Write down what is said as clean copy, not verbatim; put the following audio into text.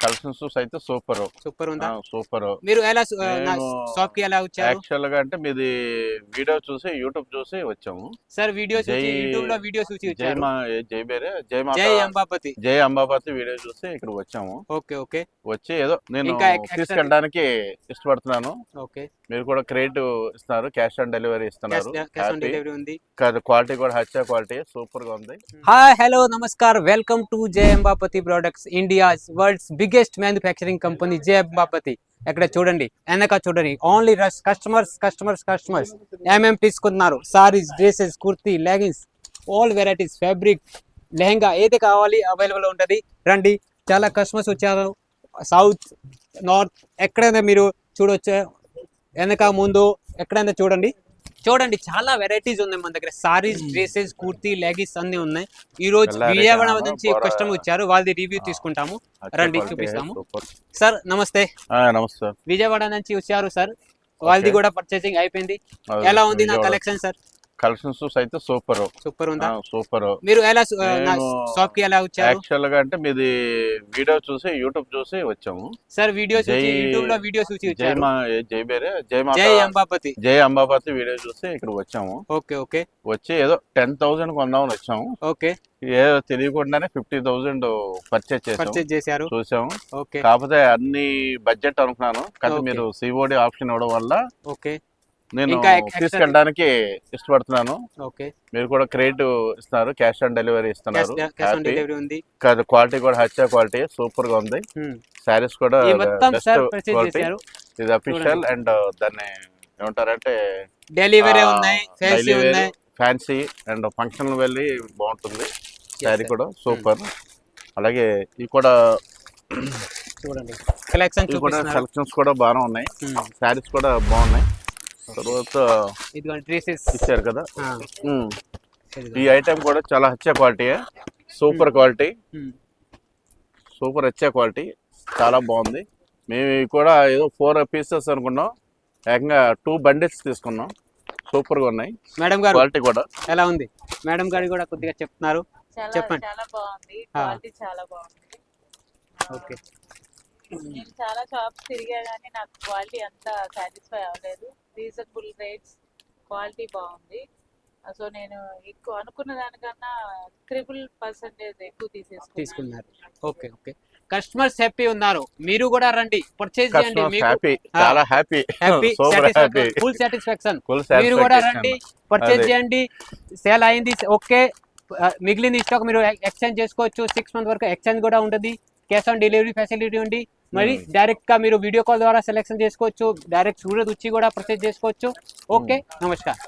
Collections అయితే super super ఉందా? Super. మీరు ఎలా మేము షాప్ కి ఎలా వచ్చారు? యాక్చువల్ గా అంటే మీది వీడియో చూసి యూట్యూబ్ చూసి వచ్చాము. సార్ వీడియోస్ జై యూట్యూబ్ లో వీడియోస్ చూసి జై వచ్చారు. మా జై బేరే జై మాత జై అంబాపతి. జై అంబాపతి వీడియో చూసి ఇక్కడ వచ్చాము. ఓకే ఓకే వచ్చి ఏదో నేను ఇంకా extra- తీసుకెళ్ళడానికి ఇష్టపడుతున్నాను. ఓకే. మీరు కూడా క్రెడిట్ ఇస్తున్నారు, క్యాష్ ఆన్ డెలివరీ ఇస్తున్నారు. క్యాష్ ఆన్ డెలివరీ ఉంది. క్వాలిటీ కూడా హచ్చా క్వాలిటీ సూపర్ గా ఉంది. హాయ్ హలో నమస్కార్, welcome to Jai Ambapati products, India world's biggest manufacturing company Jai Ambapati. ఎక్కడ చూడండి, వెనక చూడండి, ఓన్లీ రష్ కస్టమర్స్ ఏమేమి తీసుకుంటున్నారు. Saris, dresses, kurti, leggings, all varieties, fabric, lehenga ఏది కావాలి అవైలబుల్ ఉంటుంది. రండి, చాలా కస్టమర్స్ వచ్చారు. సౌత్, నార్త్ ఎక్కడైనా మీరు చూడొచ్చు. వెనక ముందు ఎక్కడైనా చూడండి చాలా వెరైటీస్ ఉన్నాయి మన దగ్గర. సారీస్, డ్రెస్సెస్, కుర్తీ, లెగిన్స్ అన్ని ఉన్నాయి. ఈ రోజు విజయవాడ నుంచి కస్టమర్ వచ్చారు, వాళ్ళది రివ్యూ తీసుకుంటాము. రండి చూపిస్తాము. సార్ నమస్తే. నమస్తే. విజయవాడ నుంచి వచ్చారు సార్, వాళ్ళది కూడా పర్చేసింగ్ అయిపోయింది. ఎలా ఉంది నా కలెక్షన్ సార్? కలెక్షన్స్ అయితే సూపర్ ఉందా? సూపర్. మీరు ఎలా షాప్ కి ఎలా వచ్చారు? యాక్చువల్ గా అంటే మీది వీడియో చూసి యూట్యూబ్ చూసి వచ్చాము. సార్ వీడియోస్ యూట్యూబ్ లో వీడియోస్ చూసి వచ్చారు. జై బేరే జై మాత జై అంబాపతి. జై అంబాపతి వీడియో చూసి ఇక్కడ వచ్చాము. Okay okay. వచ్చి ఏదో 10,000 కొందామని వచ్చాము. ఓకే. ఏదో తెలియకుండానే 50,000 పర్చేజ్ చేశారు. చూసాము. ఓకే. కాకపోతే అన్ని బడ్జెట్ అనుకున్నాను, కానీ మీరు సిఓడి ఆప్షన్ ఇవ్వడం వల్ల ఓకే నేను తీసుకెళ్ళడానికి ఇష్టపడుతున్నాను. ఓకే. మీరు కూడా క్రెడిట్ ఇస్తున్నారు, క్యాష్ ఆన్ డెలివరీ ఇస్తున్నారు. క్యాష్ ఆన్ డెలివరీ ఉంది. క్వాలిటీ కూడా హచ్చా క్వాలిటీ సూపర్ గా ఉంది. సారీస్ కూడా ఇది అఫీషియల్ అండ్ దాన్ని ఏమంటారంటే డెలివరీ ఉన్నాయి, ఫ్యాన్సీ అండ్ ఫంక్షన్ వెళ్ళి బాగుంటుంది. శారీ కూడా సూపర్. అలాగే ఇవి కూడా చూడండి, కలెక్షన్స్ కూడా బాగానే ఉన్నాయి. శారీస్ కూడా బాగున్నాయి. తర్వాత ఇచ్చారు కదా, ఈ ఐటమ్ కూడా చాలా హచ్చా క్వాలిటీ, సూపర్ క్వాలిటీ, సూపర్ హచ్చా క్వాలిటీ, చాలా బాగుంది. మేము కూడా ఏదో 4 పీసెస్ అనుకున్నాం, ఏకంగా 2 బండిల్స్ తీసుకున్నాం. సూపర్ గా ఉన్నాయి. మేడం గారు క్వాలిటీ కూడా ఎలా ఉంది? మేడం గారు కూడా కొద్దిగా చెప్తున్నారు, చెప్పండి. చాలా బాగుంది, క్వాలిటీ చాలా బాగుంది. ఓకే. నేను చాలా షాప్స్ తిరిగా కానీ నాకు క్వాలిటీ అంతా సాటిస్ఫై అవ్వలేదు. రీజనబుల్ రేట్స్, క్వాలిటీ బాగుంది. సో నేను ఎక్కువ అనుకున్న దానికన్నా 3% ఎక్కువ తీసుకున్నారు. Okay okay. కస్టమర్స్ హ్యాపీ ఉన్నారు, మీరు కూడా రండి, పర్చేజ్ చేయండి. చాలా హ్యాపీ, ఫుల్ సాటిస్ఫాక్షన్. మీరు కూడా రండి, పర్చేజ్ చేయండి. సేల్ అయింది ఓకే, మిగిలిన స్టాక్ మీరు ఎక్స్చేంజ్ చేసుకోవచ్చు. 6 months వరకు ఎక్స్చేంజ్ కూడా ఉంటుంది. క్యాష్ ఆన్ డెలివరీ ఫెసిలిటీ ఉంది. మరి డైరెక్ట్ గా మీరు వీడియో కాల్ ద్వారా సెలెక్షన్ చేసుకోవచ్చు. డైరెక్ట్ సూరత్ వచ్చి కూడా పర్చేజ్ చేసుకోవచ్చు. ఓకే, నమస్కారం.